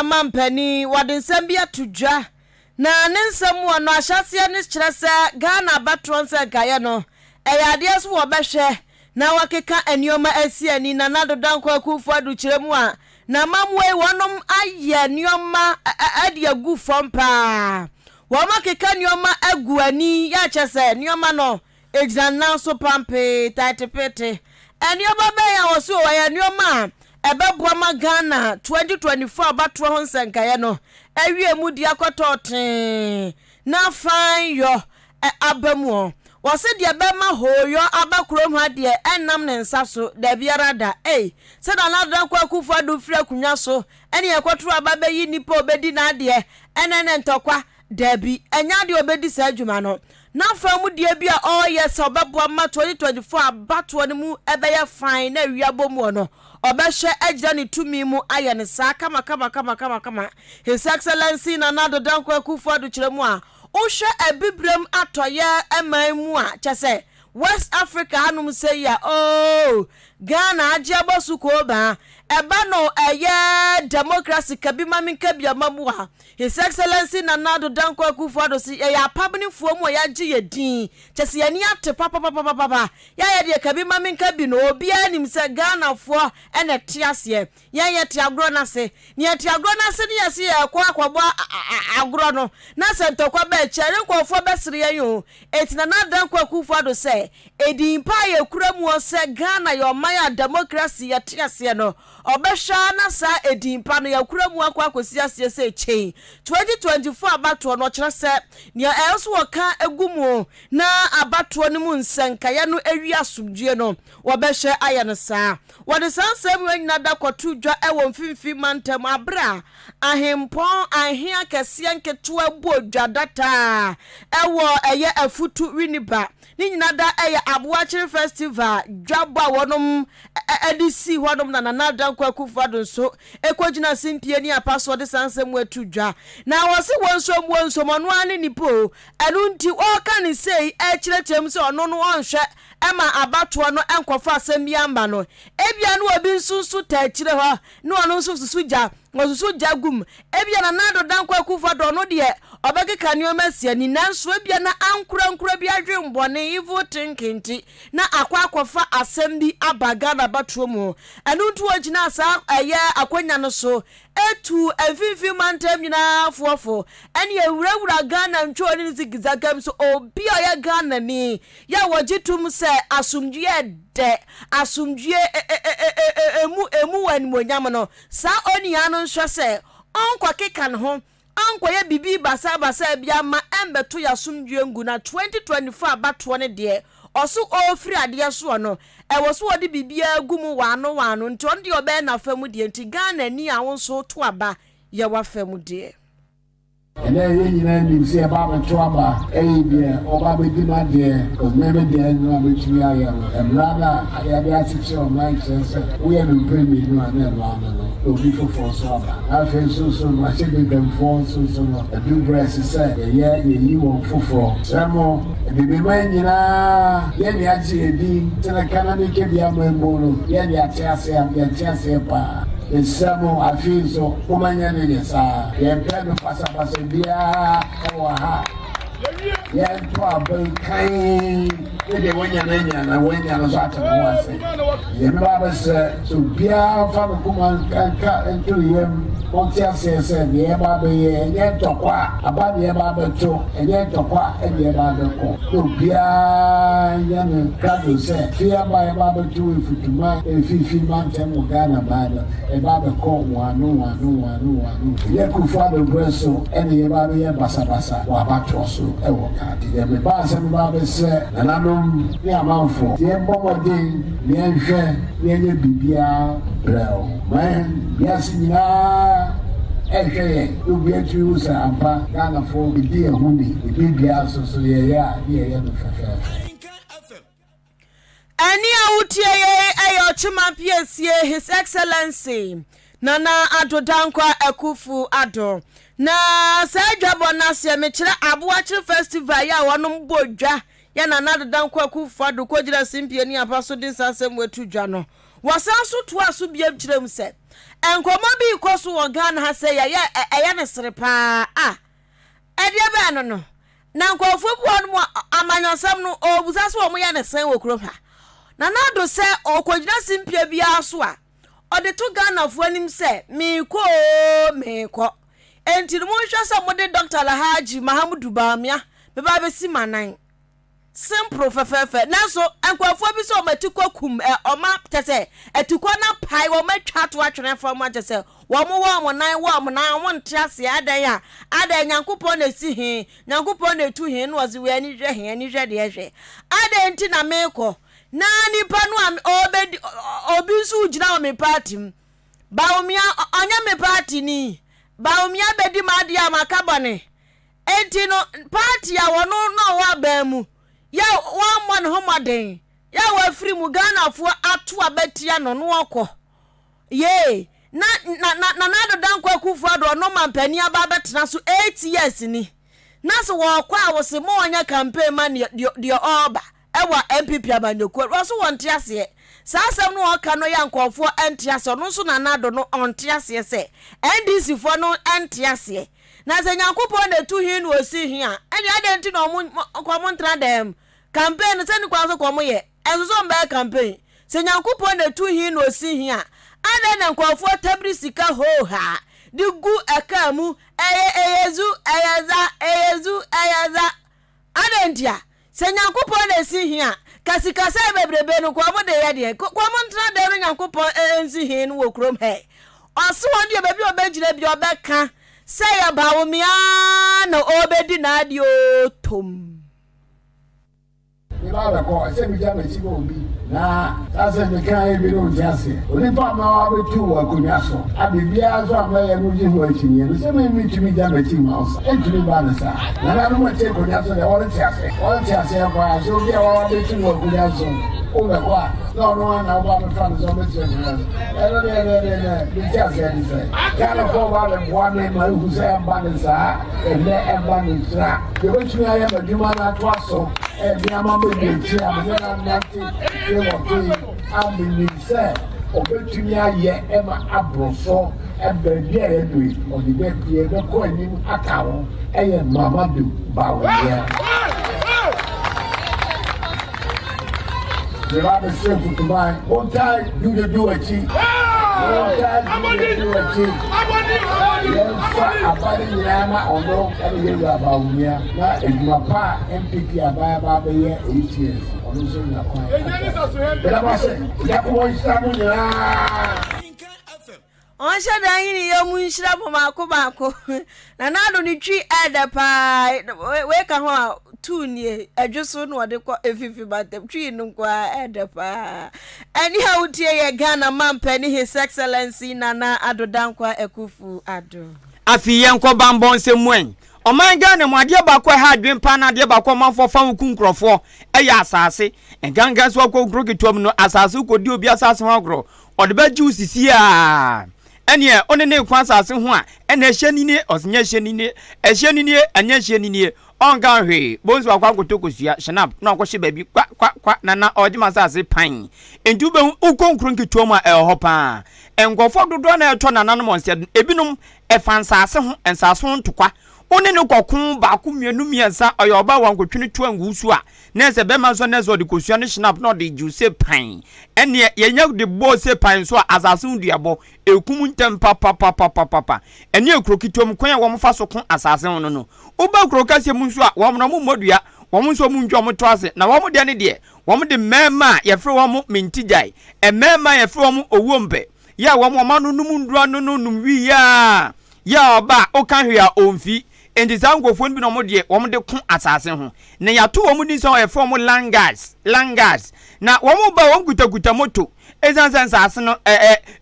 Mampani wadensem bia tudwa na nensem wo no ahyase ne kyerɛ sɛ Ghana batron sɛ gaye no ɛyade so wo bɛhwɛ na wakeka enioma asi ani na nadodankɔ akufu adu kyerɛ mu a na mamwe wonom ayɛ nioma ade agu fam pa wo makeka nioma agu ani ya kyɛ sɛ nioma no ejina so pampe tatepete enioma bɛ ya wo so wo ya nioma Ebeboama Ghana 2024 abatro ho nsenkaye no awie mu di akototen na fan yo abamu wo se de bema hoyo abakrom ha de enam ne nsa so da biara da se da na da kwa kufu adu firi akunya so ene ekotro ababeyi nipa obedi na de enene ntokwa da bi enya de obedi sa adwuma no na fa mu de bia yes obeboama 2024 abatro ne mu ebeye fan na wiabomu no obehwe agya ne tumi mu aye ne saa kama His Excellency na nadodankɔ akufu adu kyerɛ mu a ohwe abibrem atoye eman mu a kyese West Africa hanum say ya Ghana ajiabo sukoba eba no eye democracy kabima minkabia mamu a His Excellency na nadodankɔ akufu adu si ya pabnifuo mu ya gye yedin kyese yani ate papa ya de kabima minkabi no obi anim se Ghana fo ene tiase ye te agro na se ne te agro na se ne yesi ye kwa kwabo agro no na se ntokwa ba chere nkofo besire ye yo etina nadodankɔ akufu adu se edin pa ye kura mu se Ghana yo maya democracy ya tiase no obehwa na sa edimpa no yakura mu akwa akosi ase se chain 2024 abato no kyerɛ sɛ ne ɛso wɔka agumu na abato no mu nsankaye no awi asomdue no wɔbɛhwɛ ayɛ no saa wɔde sansɛm wanyina da kɔto dwa ɛwɔ mfimfi mantam abra ahempɔn ahia kɛse nketewa bu odwa data ɛwɔ ɛyɛ afutu winiba ni nyina da ɛyɛ aboakye festival dwabo a wɔnom edisi wɔnom na nadodankɔ akufu adu nso ekogina simpie ni apaso de sansem watu dwa na wɔse wonsom ɔno ani nipo ɛno nti ɔka ne sei ɛkyerɛkyerɛm sɛ ɔno no ɔnhwɛ ɛma abatoɔ no ɛnkɔfa asɛm bi amba no ebia no obi nso ta akyire hɔ na ɔno nso susu gya gum ebia na nadodankɔ akufu adu no de obekeka nioma sia ni nanso ebia na ankura bi adwembɔne evil thinking na akwakofa asɛm bi abaga na batro mu ɛno nto ogina sa ɛyɛ akonya no so etu afifi mantem nyina fofo ɛne ewurawura Ghana ntwo ne zigizagam so obi ɔyɛ Ghana ni ya wogitum sɛ asomdue de asomdue emu wanimonyam no sa onia no nhwɛ sɛ onkɔ keka ne ho ankoye bibi basa bia ma embeto ya sumdue ngu na 2024 abato ne de oso ofiri ade so no e wo so ode bibia gumu wano nti onde obe na famu de nti Ghana ni awon so to aba ye wa famu de ene nyina ni se aba to aba de oba be di ma de o meme de no abetumi aye emrada ya de atiche o man sense we am premi no ana no obi for so aba afen so ma se be dem for so no a do breast say ye yi won foforo samo bibi man nyina ye ni aje edi tena kana ne ke bia mambo no ye ni atiase pa Esamo afizo kumanya nesa yempendo pasa bia ewa yentu abenkai ede wanya na so atamwase yemba se so bia fa kuma kanka ento yem ontia se yeba be yentokwa aba yeba be to yentokwa yeba be ko so bia yana kado se fia ba yeba be to ifutuma efifi mantem Ghana bada eba be ko wanu yekufa do breso ene yeba be basa wa bato so ewo kati de me ba se ba be se nanom ni amanfo ye mbomodin ni enhwe ni enye bibia brao man yes nyina ehwe obi atu usa ampa Ghana fo bidi ehuni bibia so ye no fefe ani awutie ye ayo chima piesie His Excellency Nana Adodankɔ akufu ado na sajabo na se me kire aboakye festival ya wonom bodwa ya Nana Adodankɔ akufu ado kojira simpie ni apaso din sasem watu dwa no wasan so to aso bia kyerem se enkomo bi koso wo Ghana ha se ya ne sere pa ede ba no na nkofo bu no amanyosam no obusa so wo ya ne sen wo kuro ha na do se okwagina simpia bia so a ode to Ghana fo anim se me ko enti no hwa se mo de Dr. Lahaji Mahamudu Bamia be ba be si manan simple fefefe na so enkwafo bi so matikwa kum oma tese etikwa na pai wo matwa to atwene from tese wo mo nan wo ntiase adan Nyankopon na si he Nyankopon na tu he no ozi we ani hwe de hwe adan nti na meko na nipa no obi su gira o me party baomia onya me party ni baomia bedi made amakabone enti no party a wono no wa ba mu ya one man homaden ya wa free mu Ghana fo ato abatia no no okọ ye na do dankwa kufu ado no mampani aba betena so 8 years ni na so wo kwa wo se mo onya campaign man de oba ewa MPP abanyoku wo so wonte ase sasem no oka no ya nkofo ente ase no so na do no onte ase se NDC fo no ente ase na se Nyankopon na tu hin wo si hin a ene adenti no mo ntra dem campaign se ni kwa so komo ye enzo mba campaign se Nyankopon na tu hin wo si hin a ade na nkofo tabri sika ho ha digu akamu eyezu adentia se Nyankopon na si hin a kasikasa bebrebe no kwa mo de ye de kwa mo ntra dem no Nyankopon enzi hin wo krom he oso won de bebi obegire bi obeka say about me no obedi na di otom ni ba ba ko se mi ja me ti bo bi na ase me kan e bi no jase oni pa ma wa be tu wa kunya so abibia so amaye no ji ho achi ye se me ti mi ja me ti ma so e ti mi ba na sa na no ma che kunya so ya won ti ase kwa so bi wa be tu wa kunya so o be kwa no na wa me fan so me ti ne bi ti ase ni se kana ko ba le bwa me ma hu se ba ni sa e le ba ni tra ye be tu ya ma djuma na to aso e bi ama be bi ti am se na nati e wo ki am ni se obetumi aye e ma abroso e be bi e do o di be bi e be ko ani akawo e ye Mamadu Bawumia the rabbi said to mine, one time do a cheat. One time do a cheat. Abadi Yama or no, every year about me. Now, if my pa MPP about 8 years, or no, so you're quiet. But I must say, that boy, someone. On shada yini yo munshira po mako na nado ni twi eda pa we ka ho tu ni adwoso no de kwa efifi batem twi no kwa eda pa ani ha utie ye Ghana mampani His Excellency Nana Adodankwa Ekufu Ado afi yenko bambon se mwen oman Ghana mo ade ba kwa ha adwen pa na ade ba kwa manfo fa kunkrofo eya asase enganga so kwa kroketom no asase ko di obi asase ho agro ode ba ji usisi a ene onene kwa asase ho a ene hyenini osnya hyenini ehyenini anya hyenini onga hwe bonzo akwa kotokosua shnap na akwhye baby kwa na odi masase pan entu be ukonkro nketuom a eho pa engofo dodo na eto nana no monse ebinom efansase ho ensase ho ntokwa onene kokun ba ko mienu miensa oyoba wankotwene tu angusu a na se be manso na zo de kosua no shnap na de juice pan ene yenya de bo se pan so asase nduabo ekum ntem papa ene ekrokitom kwan wo mfa so ko asase ho no uba krokase mu nso a wo mna mu modua wo mu nso mu ndwo mo to ase na wo mu de ne de wo mu de mema ye fre wo mu mintigai mema ye fre wo mu owombe ya wo mu ma no num ndua no num wi ya oba o kan hwe a omfi enti sangofo bi no mo de wo mu de ko asase ho na ya to wo mu din so ye fre wo mu langas na wo mu ba wo kutakuta moto ezansansa ase no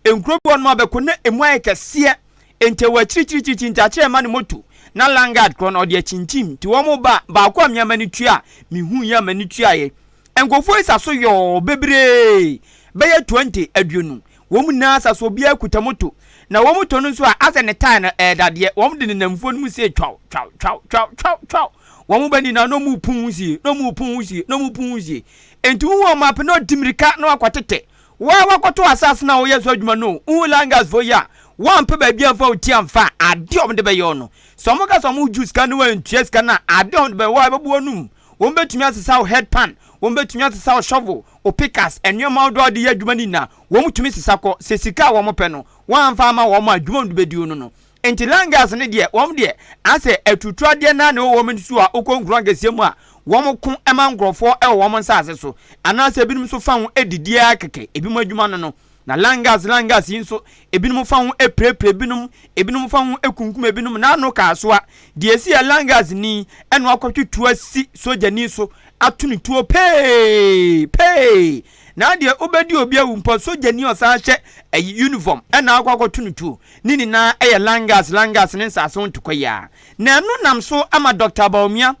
enkrobi wo no abeko na emu ayekese enti wa chirichirichi ntache ma ne moto na langard kron odi achinchim ti wo mo ba kwa miama ni tua mi hu ya mani tua ye enkofo isaso yo bebre be ye 20 aduonu wo mu na asaso bia akuta moto na wo moto no so a ase ne time na dade wo mu de namfo no mu se twaw wo mu bani na no mu pun usie entu wo map no dimirika no akwatete wa wakoto asase na wo yeso adwuma no langas fo ya wan pe ba bia fa otiam fa ade om de be yo no so mo ka so mo juice kan wa ntua ska na ade om de be wa bebu onum wo betumi asesa wo head pan wo betumi asesa wo shovel o pickers enyo ma do de adwuma ni na wo mutumi sesa ko se sika wo mo pe no wan fa ma wo mo adwuma ndu be di no enti langas ne de wo mo de ase atutu ade na ne wo mo nsu a okonkuru Ankasiebo mu a wo mo kun ema ngrofo e wo mo nsase so anase ebinim so fa ho edidi akeke ebimu adwuma no na langas yinso ebinom fa ho eprepre ebinom fa ho ekunkum ebinom na no ka so a de esi ya langas ni eno akotwetu asi sojani so atuni tuo pay na de obedi obi awumpo sojani osan hye uniform ena akotunu tuo nini na eye langas ne nsase ho ntokoya na eno nam so ama Dr. Baumia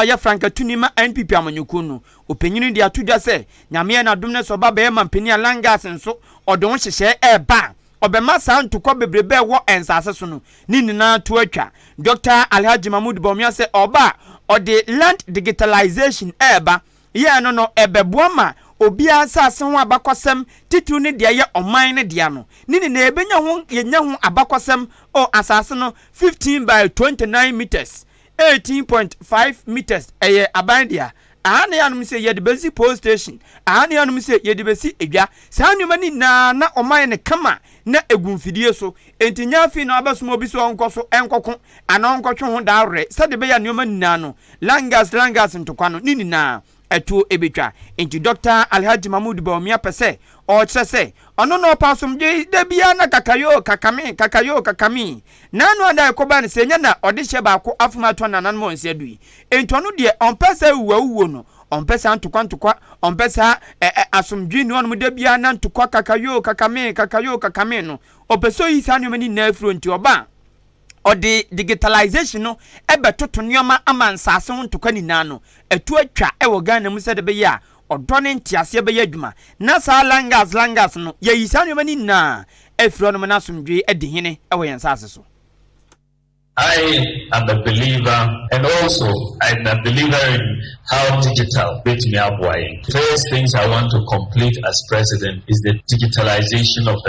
ya Franka Tunima NPP amanyuku no openyini de atudwa se nyame na dum ne so ba be mampeni langas nso odon hyehye eba obema sa ntokọ bebrebe wo ensase so no nini na to atwa Dr. Alhaji Mahmoud Baumia se oba ode land digitalization eba ye no ebeboama obi asase ho abakosem titu ne de ye oman ne de ano nini na ebenya ho yenya ho abakosem o asase no 15 by 29 meters 18.5 meters eye abandia ahane yanum se ye de besi post station ahane yanum se ye de besi edwa sanuma ni na oman ne kama na egunfidie so entinya fi na abasomo bi so onkoso enkoko ana onkotwe ho daare se de be ya nyoma nina no langas ntokwa no nini na etu ebetwa enti Dr. Alhaji Mahmoud Baumia pese o chese ono no pasomje de bia na kakami nanu anda ekoba ne senya na ode hye ba ko afuma to nanan mo nse dui enti ono de onpesa wuwo no onpesa ntokwa onpesa asomdwi no no de bia na ntokwa kakami no opeso yi sanyo mani na afro enti oba odi digitalization no ebe toto nioma ama nsase ho ntokwa ni nano etu atwa ewo Ghana mu se de be ya odone ntiase be ya adwuma na sa langas no ye yisanu mani na efro no na somdwe edi hene ewo yensase so. I am a believer, and also I am a believer in how digital makes me up. First things I want to complete as president is the digitalization of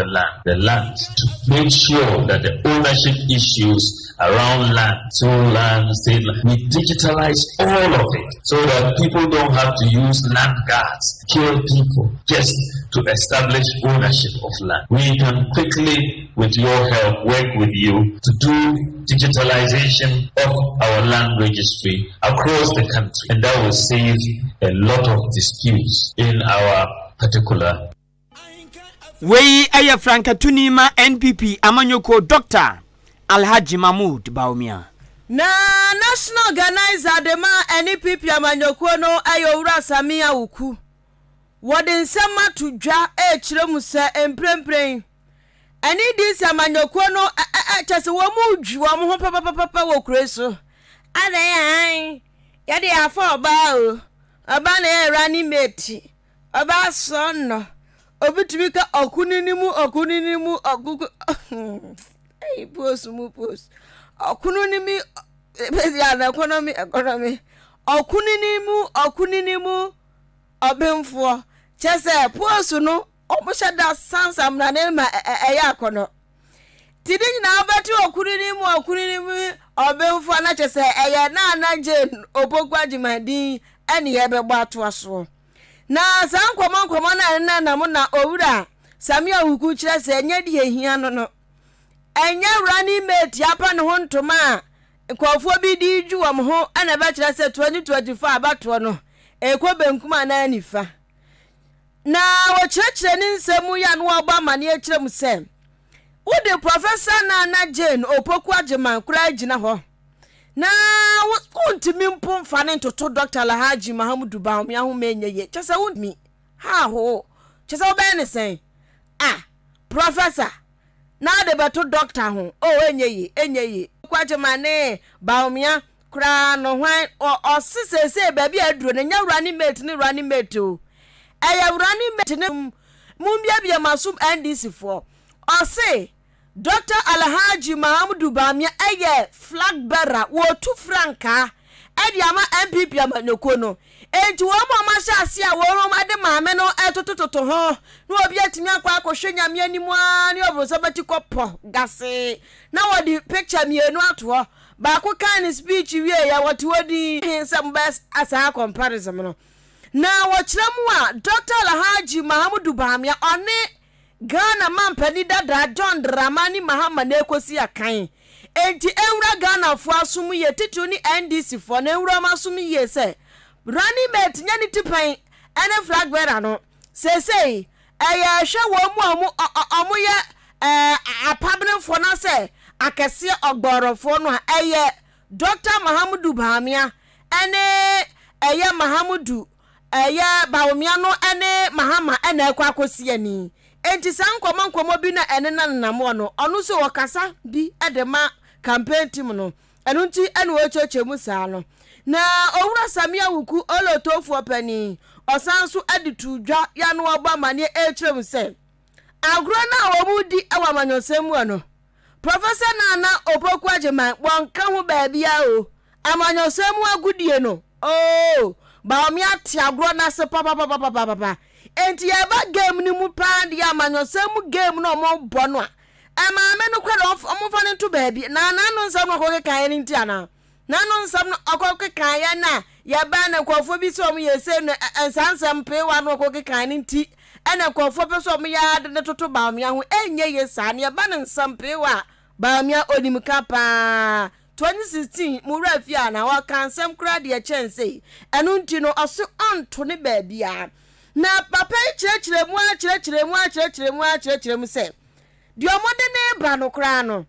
the land to make sure that the ownership issues around land, state land, we digitalize all of it so that people don't have to use land guards, kill people just to establish ownership of land. We can quickly, with your help, work with you to do digitalization of our land registry across the country, and that will save a lot of disputes in our particular. We aya Franka Tunima NPP amanyoko Dr. Alhaji Mahmoud Baumia na national organizer de ma NPP amanyoko no ayowura Samia Uku wode nsema tudwa kire mu se emprempren ani dis amanyoko no chese wo mu dwu wo ho papa wo kureso adan ya de afa oba o oba na running mate oba so no obitumi ka okuninimu okuku ei post okununimi ya na economy okuninimu obemfo chese post no obusha da sansam na ne ma eya akono tidin na abati okuninimu obemfo na chese eya na Jane obogwadimadi eni yebegbo atoaso na sankwoma na mo na owura Samia Uku chese enye di ehia no enye running mate apa ne ho ntoma nkofo bi di dwu am ho ana ba chese 2024 abato no ekwo benkuma na anifa na wo chirechire ni nsemu ya no oba mane akire mu se wode professor na Jane opoku agyeman kura gina ho na wontimi mpom fane ntoto Dr. Alhaji Mahmoud Baumia ho menye chese wonmi ha ho chese oben sen professor na de beto doctor ho enye kwagyeman Baumia kura no hwan osisese ba bi aduro na nya running mate o eya running mate ne mumbia masum NDC for ose Dr. Alhaji Mahmoud Baumia eye flag bearer wo tu franka edi ama MPP amanyoko no enti wo mo ma sha ase a wo rom ade maame no etotototo ho no obi atimi akwa akohwe nyame animu a ne obro so bati kopo gase na wo di picture mienu ato ho ba ko kan speech wie ya wote wodi some best asa comparison no na wo kyeremu a Dr. Alhaji Mahamudu Bahamia one Ghana mampani dada John Dramani Mahama na ekosi akan enti enwura Ghana fo asum ye titu ni NDC fo na enwura masum ye se running mate nya ni tipan ene flag bearer no sesei eya hwe wo mu ye apabne fo na se akese ogborofo no eye Dr. Mahamudu Bahamia ene eye Mahamudu eye Bahamia no ene Mahama ene ekwa akosi ani enti sankomo bi na ene nanamo no onu so wakasa bi edema campaign team no enu nti ene wo chechemu saa no na owura Samia Wuku olotofu opani osanso editu dwa ya no oba mane etrem se agro na womudi ewa manyosemu ano Professor Nana Opoku Ajeman wonka ho baabia o amanyosemu agudie no oh ba omi ati agro na se papa enti ya ba game ni mu pa dia amanyosemu game no mo bono a amame no kwere omfa ne to baabi na no nsam no ko kan ni nti ana na no nsam no akoko kan ya na ya ba na kwofo bi so mo yese no ensansam pe wa no ko kan ni nti ena kwofo pe so mo ya de toto ba omi ho enye yesa na ya ba na nsam pe wa ba omi onim kapa 2016 murafi ana wa kansam kra de chense enu nti no oso onto ne baabia na papa chirechiremu se di omode ne bra no kra no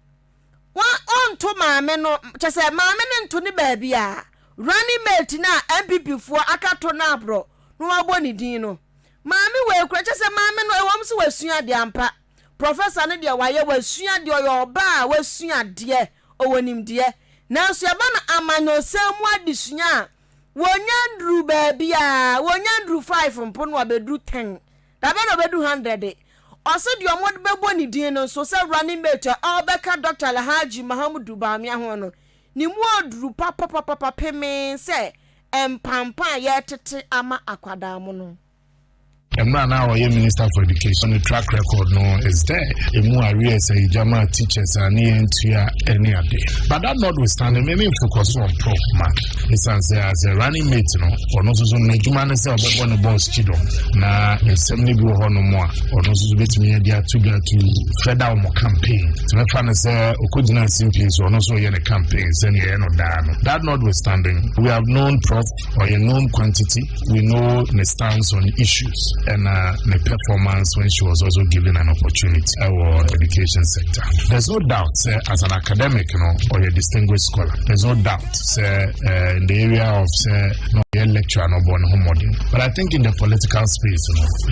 wa onto maame no chese maame ne nto ne baabia running mate na MPP fo akato na abro no wabo ni din no maame we kra chese maame no ewom se wasua de ampa professor ne de waye wasua de oyo ba wasua de owonim de na so yaba na amanyosemu adisua wonyandru baabia wonyandru 5 mpo no abedu 10 da be no bedu 100 oso di omod bebo ni din no so se running mate obeka Dr. Alhaji Mahamudu Bahamia ho no ni mu odru papa peme se empampa ye tete ama akwada mu no Emra now a Minister for Education. The track record no is there. Emu areas a Jama teachers and any other. But that notwithstanding, maybe focus on Prof Mark. It's as a running mate, no, or no so Najuma and self one boss chido. Na in 70 no more, or no so bit me idea to get to federal campaign. To my friend say Okudina simply or no so any campaigns any no down. That notwithstanding, we have known Prof or a known quantity. We know the stance on issues. And the performance when she was also given an opportunity our education sector. There's no doubt, as an academic, or a distinguished scholar, there's no doubt, in the area of no lecture no born home. But I think in the political space,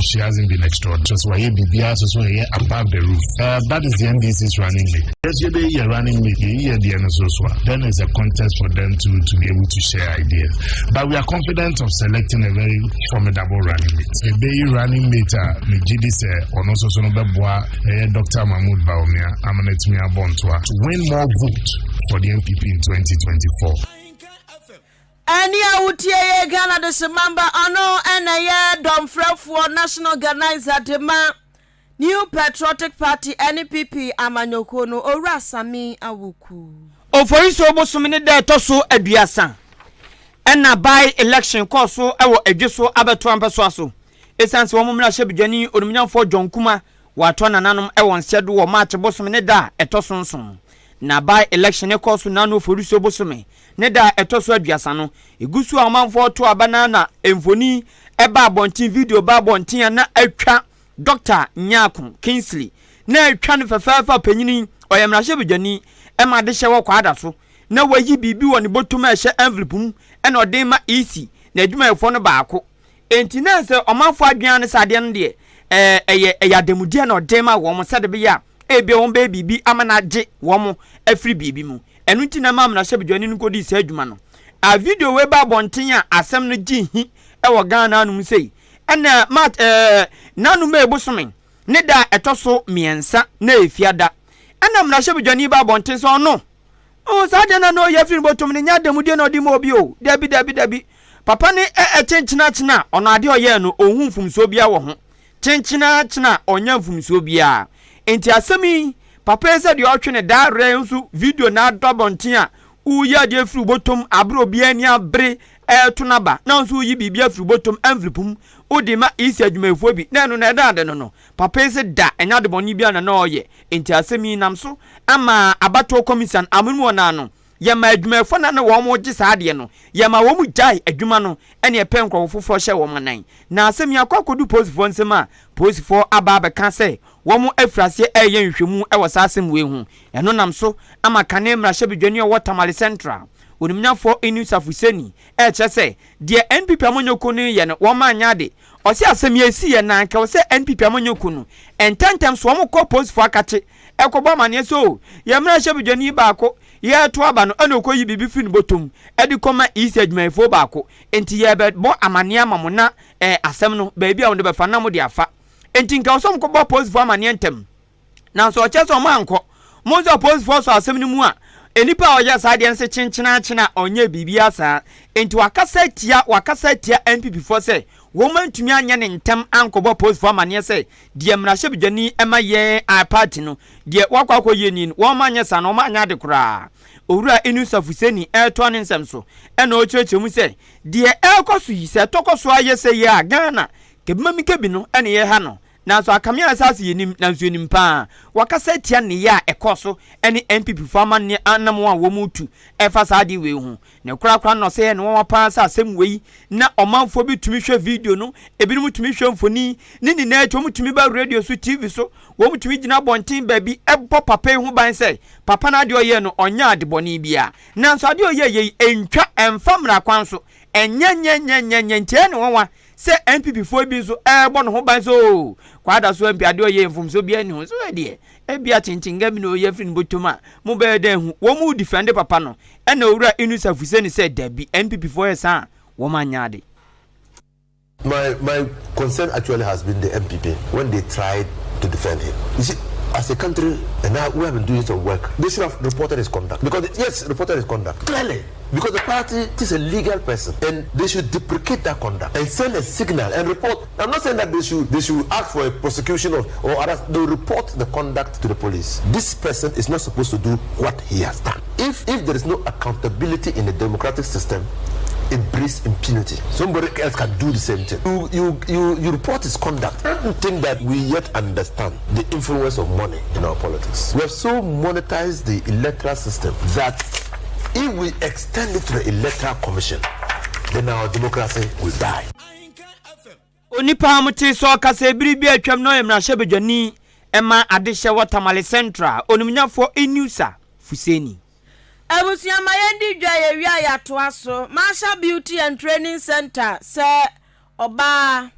she hasn't been extraordinary. Just why BBS also above the roof. That is the NDC's running mate. Yes, you're running mate. Then there's a contest for them to be able to share ideas. But we are confident of selecting a very formidable running mate. Running mate, Mijidi or also Sonobeboa, Dr. Mahmoud Baumia, Amanetumia Bontoa, to win more votes for the MPP in 2024. And ya utie Ghana de Semamba ono and Dom for National Organizer Dema New Patriotic Party NPP Amanyokono Ora Sami Awuku. Oforiso Bosumini de Toso Aduasa. Ena by election koso ewo edweso abeto ampeso esanse wo mumra hyebidwani onumnyamfo John Kuma wato nananom ewo nsedo wo match bosom ne da etosonson na by election koso nanu oforiso bosom ne da etoso aduasa no egusu amanfo to abana na emfoni eba abontin video ba abontin na atwa Dr. Nyakun Kingsley na atwa no fefafa panyini oyemra hyebidwani ema de hye wo kwada so na wayi bibi wo ne botum a hye envelope mu ena odema EC na adwuma efo no baako enti na se omanfo adwan ne sade no de yademudia na odema wo mo sade be ya ebe won be bibi amana gye wo mo afri bibi mu enu nti na mamna hye bedwani no kodi se adwuma no a video we ba bonten a asem no gye hi wo Ghana anu sei ena mat nanu me bosomen ne da etoso miensa na efiada ena mna hye bedwani ba bonten so no o sade na no ya firi botom ne nya demudia na odi mo bi o dabi papa ne chenchina ono ade oye no ohun mfumso bia wo ho chenchina onya mfumso bia enti asemi papa ese de otwe da re nso video na adobonten a uya de fru botom abro bia ni abre tunaba na nso yi bibia fru botom envelopum udima isi adwumafo bi na no na da de no papa ese da enya de boni bia na oye enti asemi namso ama abato commission amunmu na no yama adwumafo na wo mo gi saade no yama wo mu jai adwuma no ene epe nkro foforo hye wo manan na asemi akwakodu posifo nsema posifo aba be ka se wo mu afrase eye nhwemu e wasasem we hu eno namso ama kane mra hye bedwani wo Tamale Central onimnyafo enu safuseni chese de NPP amonyoko no ye no wo ma anyade osi asemi esi ye na nka wo se NPP amonyoko no ententem so wo mu ko posifo akache ekobo mane so ye mra hye bedwani baako ye to aba no ana okoyi bibi fi no botom edi koma isi adwumayfo baako enti ye be bo amane amamo na asem no ba bia wo de be fa na mo de afa enti nka osom ko bo posifo amane ntem na so oche so manko mo so posifo so asem ni mu a enipa oya saade nse chenchina onye bibi asa enti wakasa tia NPP for say woman tumi anya ne ntem ankobo posifo amane se de mrahye bidwani ema ye a party no de wakwakọ ye ni wo manye sa no manya de kura owura enu safuseni to ne nsem so ena o chechemu se de ekoso yi se tokoso aye se ye a Ghana kebimami kebi no ena ye ha no na so akamia asase yenim na so yenim pa wakasa tia ne ya ekoso ene NPP fama ne anam wa wo mutu efa saade we hu ne kura no se ne wo pa sa asem we na omanfo bi tumi hwe video no ebinim tumi hwe mfoni ni na eto tumi ba radio so TV so wo mutumi gina bontin ba bi ebo papa hu ban se papa na de oye no onya adeboni bia na so ade oye ye entwa emfamra kwan so enyenyenyenyenyen tie ne wonwa se NPP fo bi so ebo no ho ban so kwada so MP ade oye mfumso bia ni ho so de bia chinchinga bi no oye firi botoma mo be de hu wo mu defend papa no ena owura inu safuseni se dabi NPP fo yesa wo manyade. My concern actually has been the MPP when they tried to defend him. You see, as a country, and now we have been doing some work, they should have reported his conduct. Because, yes, reported his conduct. Clearly. Because the party is a legal person. And they should deprecate that conduct and send a signal and report. I'm not saying that they should ask for a prosecution or others. They report the conduct to the police. This person is not supposed to do what he has done. If there is no accountability in the democratic system, it breeds impunity. Somebody else can do the same thing. You report his conduct. I don't think that we yet understand the influence of money in our politics. We have so monetized the electoral system that if we extend it to the electoral commission, then our democracy will die. Onipa muti so kase biribi atwam no emrahye bedwani ema adehye wo Tamale Central onimnyafo enusa fuseni Abusia mayendi dwa ye wi ayato aso Masha Beauty and Training Center se oba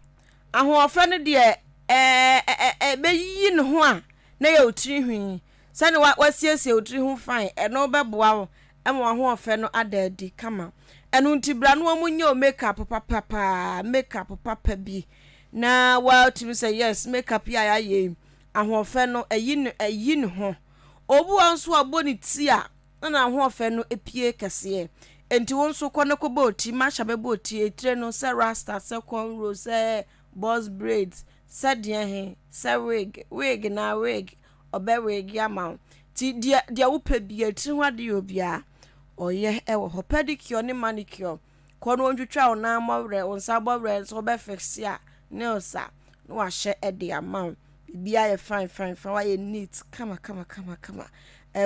ahofe ne de beyi ne ho a na ye otiri hwi se ne wasiesie otiri ho fine eno beboa wo ema ahofe no adadi kama enu ntibra no omunye o makeup papa bi na wa timi say yes makeup ya ye ahofe no eyi ne ho obu anso aboni ti a na ahofe no epie kese enti wonso kone ko boti Masha be boti etire no se rasta se cornrow se boss braids se de se wig na wig obe wig yama ti dia wo pa bi etire ho ade obia oye ewo ho pedicure ni manicure kono ontwetwa ona amawre onsa bawre so be fix ya nailsa no wa hye ede ama bia ye fine wa ye neat kama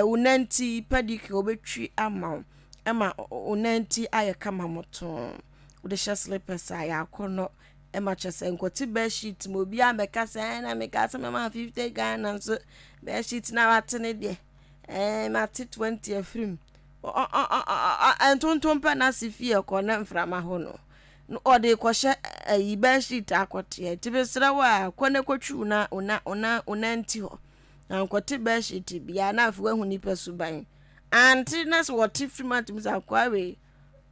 unanti pedicure obetwi ama unanti aye kama moto ode hye slippers aya kono ema chese nkoti bed sheet mo bia meka se na meka se mama 50 Ghana so bed sheet na watene de mati 20 afrim antonton pa na sifie kona mframa ho no ode kwhye ayi bed sheet akote tibesra wa kone kwatwu na ona nti ho na nkoti bed sheet bia na afu hu ni pesuban anti na so woti frimat misa kwawe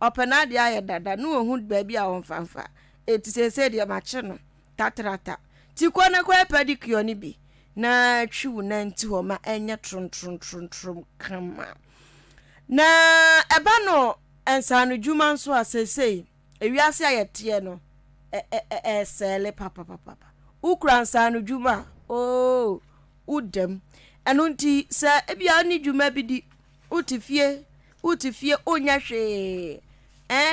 opena de aye dada no hu baabi a wonfanfa etisese de mache no tatrata ti kone kwa pedicure ni bi na twu na nti ho ma enye tron kama na eba no ensanu juma nso asese ewiase ayete no sele papa ukran sa no dwuma oh udem eno nti se ebia ni dwuma bi di utifie onya hwe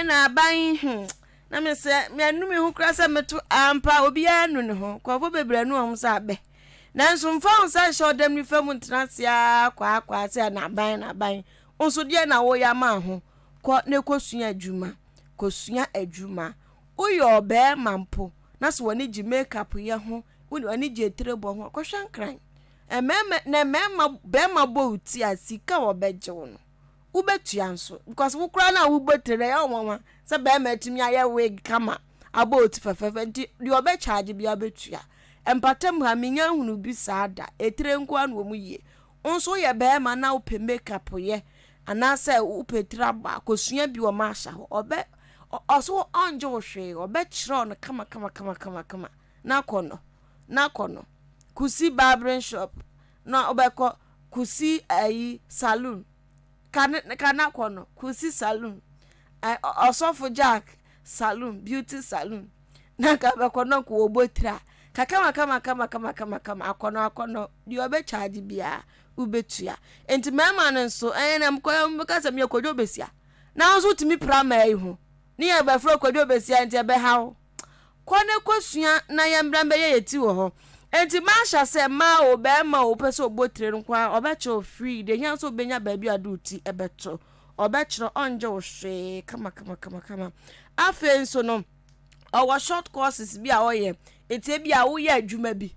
na ban na me se me anu me hu kra se meto ampa obi anu ne ho kwofo bebre nu hom sa be nanso mfa hon sa hye odam ni fam ntenasia kwa se na ban onso de na wo ya ma ho ko ne kosua adwuma uyo be mampo na so woni gi makeup ye ho woni gi etrebo ho ko hwankran be bo uti asika wo beje wo no ubetua nso because wo kra na wo botere ya onwa se be matimi aye wig kama about fefefe nti de obe charge bia betua empatam ha menya hunu bi saada etre nko anu omu ye onso ye be ma na upe makeup ye anase upe traba kosua bi o ma sha ho obe oso onje wo hwe obe kire no kama na kono kusi barbering shop na obeko kusi saloon kana kono kusi saloon osofu jack saloon beauty saloon na ka bekono ko obotra kama akono di obe charge bia ubetua enti mema nso na mkoya mbeka sem yekodo besia na nso timi primary ho ni e be fro kodo besia enti e be hawo kone kosua na yembrambe yeti wo ho enti masha se ma obe ma opese obotre nkwa obecho free de hia so benya baabi aduti ebeto obechro onje wo hwe kama afen nso no our short courses bi a oye enti bi a wo ye adwuma bi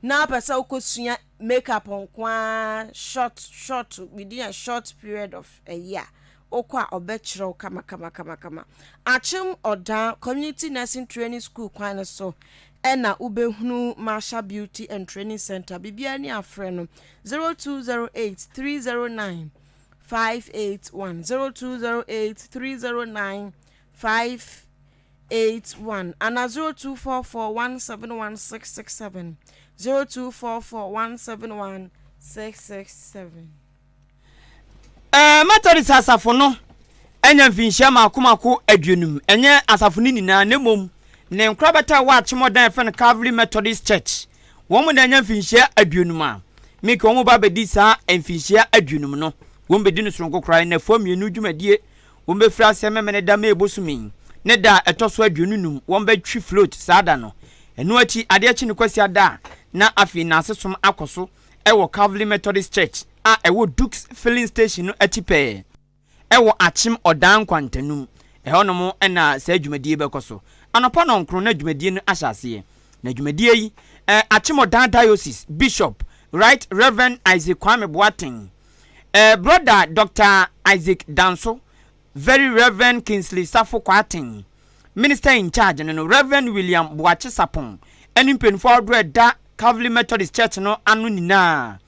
na pese okosua makeup nkwa short within a short period of a year okwa obechro kama achim odan community nursing training school kwan so ena ubehunu Marsha Beauty and Training Center bibia ni afre no 0208 309 581 0208 309 581 ana 0244171667 0244171667 Methodist asafo no enya mfinhia makomako aduonum enye asafo ni nyina nemom ne nkrabata wa achimodan fen Calvary Methodist Church wo mo enya mfinhia aduonum a meke wo mo ba bedi sa mfinhia aduonum no wo bedi no soronko krai na fo mienu dwumadie wo be fra sememene da me ebosumi ne da etoso aduonum wo be twi float saada no enu achi ade achi ne kwasi ada na afi na asesom akoso ewo Calvary Methodist Church ewo Dukes filling station no achipe ewo achim odan kwantanum ehonom na sa adwumadie bekoso anopa no nkro na adwumadie no ahyase na adwumadie yi achim odan diocese bishop right Reverend Isaac Kwame Boateng brother Dr. Isaac Danso very Reverend Kingsley Safo Kwateng minister in charge no Reverend William Boache Sapon enimpenfo odre da Calvary Methodist Church no anu nina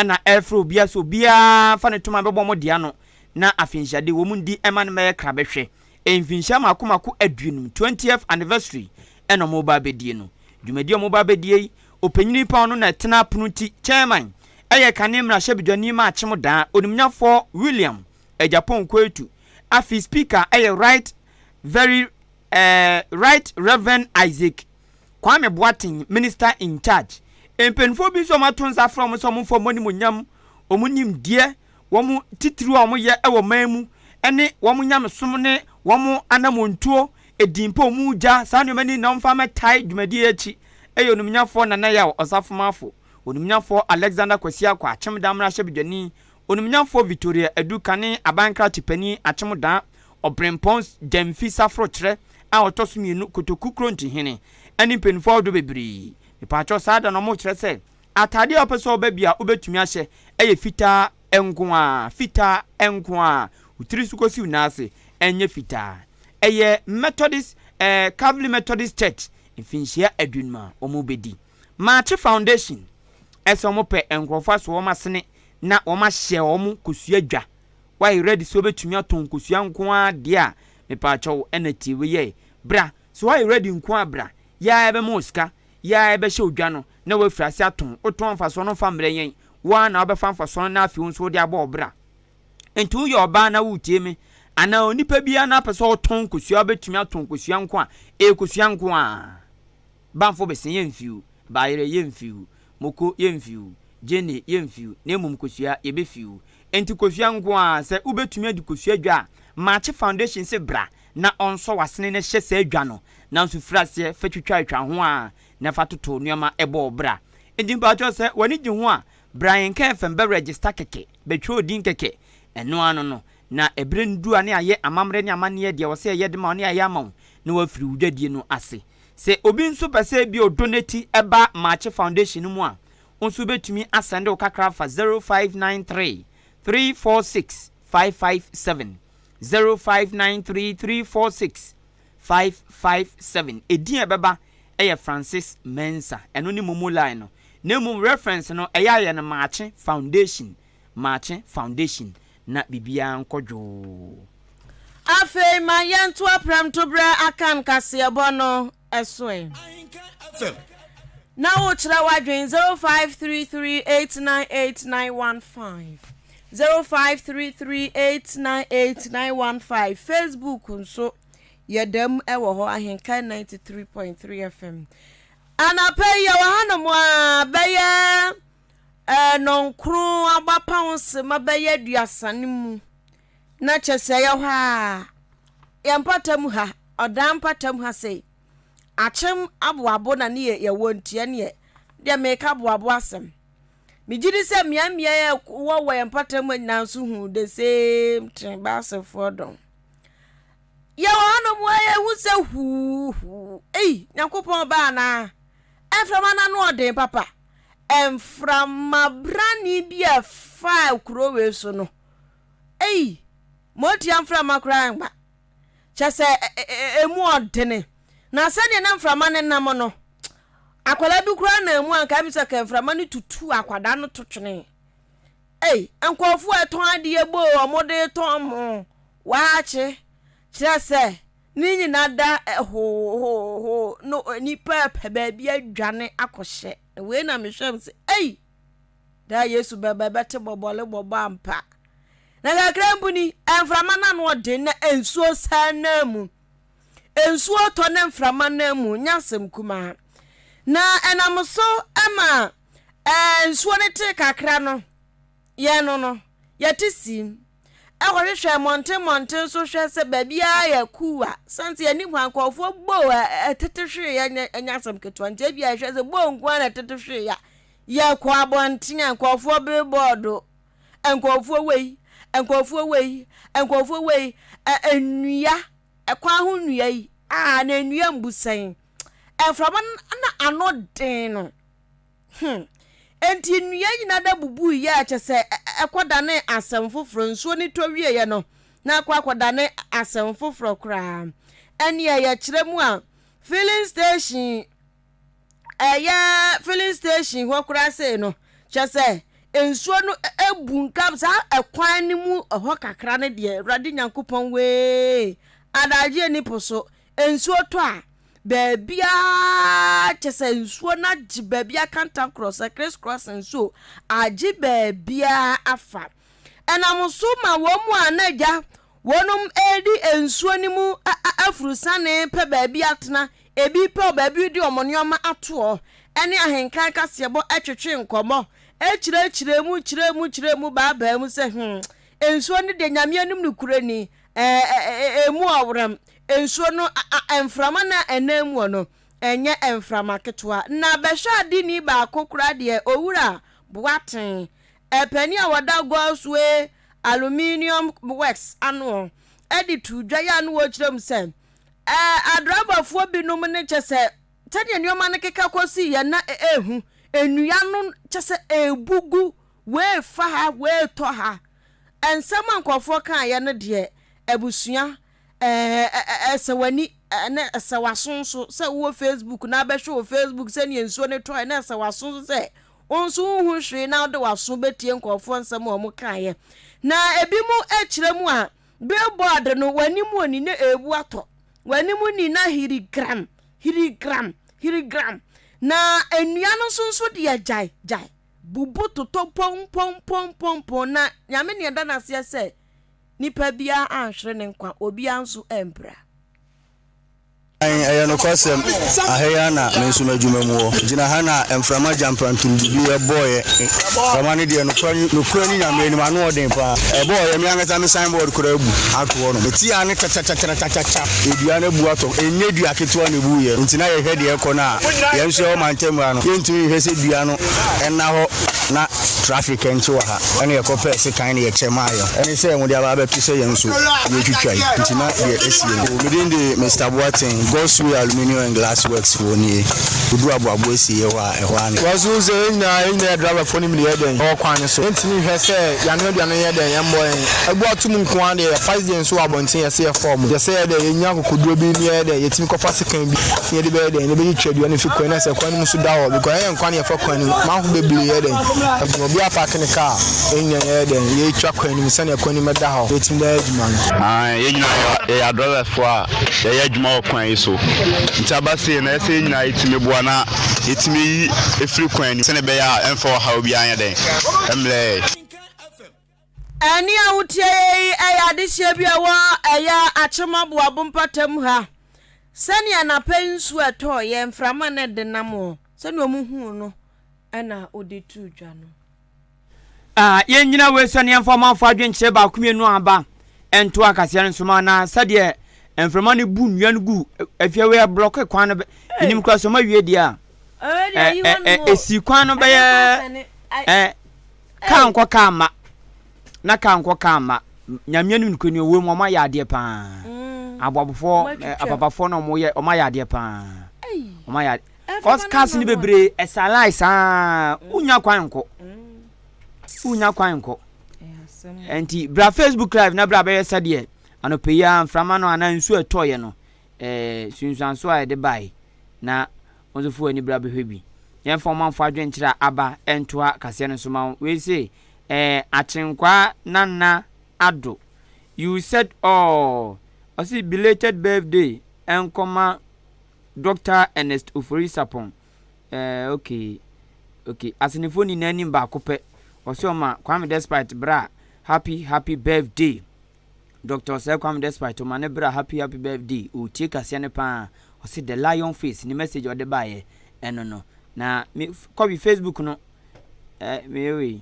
na efro bia so bia fa ne toma bebo modia no na afinhyade wo mundi eman me krabehwe emfinhya makomako aduonum 20th anniversary eno mo ba bedie no dwumadie mo ba bedie opanyini pa no na tena pnuti chairman eye kanemra hyebidwani ma achim da onimnyafo William Ejapon Kwetu afi speaker eye right very right Reverend Isaac Kwame Boateng minister in charge empenfo bi so matonsa from so mfo monimonyam omunim die womu titiri omu ye ewo mamu ene womu nyam som ne womu anamontuo edimpo mu ja sanumani na mfa metai dwumadi achi eyo numnyafo na ya osafomafo onumnyafo Alexander Kwasia kwa achimdamra hyebidwani onumnyafo Victoria Edukane abankra tipani achimda obrempons demfi safro kire a otosumienu kotokukro ntihene eni penfo do bebri ipacho sada no mo kire se atade opeso obabia obetumi ahye eye fita enko utiri sukosi unase enye fita eye Methodist Calvary Methodist Church infinhia adwunma omubedi March Foundation esomo pe enkrofo so wo masene na wo ma hye wo mu kosua dwa why ready so betumi aton kosua nko a de a mepacho enati we ye bra so why ready nko a bra ya ebe moska ya ebe hye odwa no na we frase aton oton fa so no fa mre yen wa na obefa fa so na afi unso de abo obra entu yo ba na wutie me ana onipa bia na pese oton kosua betumi aton kosua nko a kosua nko a banfo besen yemfiu bayere yemfiu moko yemfiu jene yemfiu nemum kosua yebefiu enti kosua nko a se ubetumi adi kosua dwa Match Foundation se bra na onso wasene ne hye se adwa no na nso frase fatwitwa atwa ho a na fatoto nneoma ebo bra enti ba cho se wani gi ho a Brian Kefem be register keke betwe odin keke eno ano no na ebre ndu ane aye amamre ne amane de wo se ye de ma ne aye amaw na wafiri udwadie no ase se obi nso pese bi o donate eba Match Foundation mu a onso betumi asende o kakra fa 0593 346 557 0593346557 edin ebeba eye Francis Mensa eno ni mumu line no nemu reference no eya na Match Foundation na bibia nkodwo afei ma yento apram to bra Akan Kasiebo no esoe na wo kira wadwen 0533898915 0533898915 Facebook nso yedam ewo ho Ahenkan 93.3 FM anapay ya wahanamo beye nonkru agbapawns mabeye aduasane mu na chese ya ho a yempatam ha odam patam ha sei achem aboabo na ne ye wontia ne de meka aboabo asem Mijidi se miamia ya wo yempatam nyina so hu the same thing base for don ya wano mo ye hu se hu nyakopon ba na enframa na no odin papa enframa brani bia fa kuro we so no moti enframa kra ngba chese emu odene na se ne na enframa ne nam no akwala bi kura na emu anka bi se ka enframa ni tutu akwada no totwene enkofu eton ade ebo omode ton mo waache chese ni nyina da ho no ni pepe ba bi adwane akɔhye we na mehwem se da Yesu baba bete bobole bobampa na kakrambu ni enframa na no de na ensuo sanamu ensuo to na enframa namu nyasem kuma na enamso ama ensuo ne te kakra no ye no yetisim ehorehwe monte so hwe se babia ya kuwa santi ani kwankofo bo etetehwe ya nyasem ketwa nje bia hwe se bo nkwa na tetehwe ya kwa abonten ankofo billboard enkofo wei enua ekwa ho nua yi na enua mbusan enframa na anoden no enti nua nyina da bubu ya chese ekoda ne asem foforo nsuo ni towie ye no na akwakoda ne asem foforo kra eni ya kiremu a filling station ho kra se no chese ensuo no ebunkam sa ekwan ni mu ho kakra ne de Awurade Nyankopɔn we adaje ni poso ensuo to a Bebia chese nsuo na ji bebia kanta cross nsuo aji bebia afa enamuso ma wo mu anaja wonum edi ensuo ni mu afurusane pe bebia tena ebi pe bebi di omonioma ato ene Ahenkan Kasiebo etwetwe nkomo echire mu baba mu se ensuo ni de nyame anum ni kurani emu awram ensuo no enframa na enemu no enye enframa ketwa na behwa adi ni ba kokura de owura boaten epani a wada goswe aluminium works ano edi tudwa ya no wo kirem se adrabafo binom ne chese tade nneoma ne keka kosi ya na ehu enua no chese ebugu we fa ha we to ha ensama nkofo kan ya no de ebusua sewani na sewasonso se wo Facebook na behwe wo Facebook se ne nsuo ne toy na sewasonso se onso hu hwe na de waso betie nkofo nsam o mu kan na ebi mu ekiremu a billboard no wani mu oni na ebu ato wani mu ni na hirigram na enua no sonso de jai bubu toto pom na nyame ne da na se nipa bia anhwere ne nkwa obi anso empra I no kwasem aheya na mensu madwuma mu wo gina ha na emframa jamprantum bi e boy fama ne de no kura ni nyame ni ma no odin pa e boy me angata me signboard kura ebu ato no meti ane cha edua na bu ato enye dua ketewa ne bu ye ntina ye hwede e ko na ye nso o mantem ano yentumi hwese dua no enna ho na traffic enchi wa ha ene ye ko pese kan ne ye chema ayo ene se mu de aba ba pise ye nso ye twitwai ntina ye esie no medinde Mr. Boatin Goswe Aluminium and Glass Works for ni udu abuabu esi ye wa ehwane wazu ze nya driver for ni me den o kwan so ntimi hwe se ya no dua no ye den yembo egbu atum nko ande ya president so abonten ye se ye form ye se ye den ye nya kokoduo bi ni ye den ye timi kofa sekan bi ye de be den ye be twedua no fi kwan na se kwan mu so da ho because ye nkwan ye fa kwan ma ho bebiri ye den obi apark ni car enya ye den ye twa kwan ni se na kwan ni meda ho ye timi da adwuma no ye nyina ya driver for ye adwuma o kwan so ntabase na ese nyina itime bua na itime efiri kwan ni se ne be ya emfa ha obi anya den emle ani awutie eya de hye bia wa eya achemabu abompatam ha sani na pensu eto ye mframa ne de namo sani omuhu no ana oditu dwa no ye nyina we sani emfa fa adwenche ba kumienu aba ento akase nsoma na sade enframa ne bu nwan gu afia we block kwan no enim kwa so ma wie dia esi kwan no be kan kwa kama na kan kwa kama nyamia nu nkoni owo mu ma ya de pa abobofo apapafo no mo ye o ma ya de pa o ma ya cause cars ni bebre esalai sa unya kwan nko enti bra Facebook live na bra be sade anopeya mframa no ana nsu etoye no sunsanso a de bai na onzofo ani bra behwe bi yen foma mfo adwenkyira aba entoa kase no soma we say achenkwa nana ado you said oh I see belated birthday enkoma Dr. Ernest Ofori Sapon okay asinifo ni nani ba kope osoma kwame despite bra happy birthday Dr. Sekwam despite mane bra happy birthday o tie kase ne pa o see the lion face ni message o de bae eno no na me ko bi Facebook no me we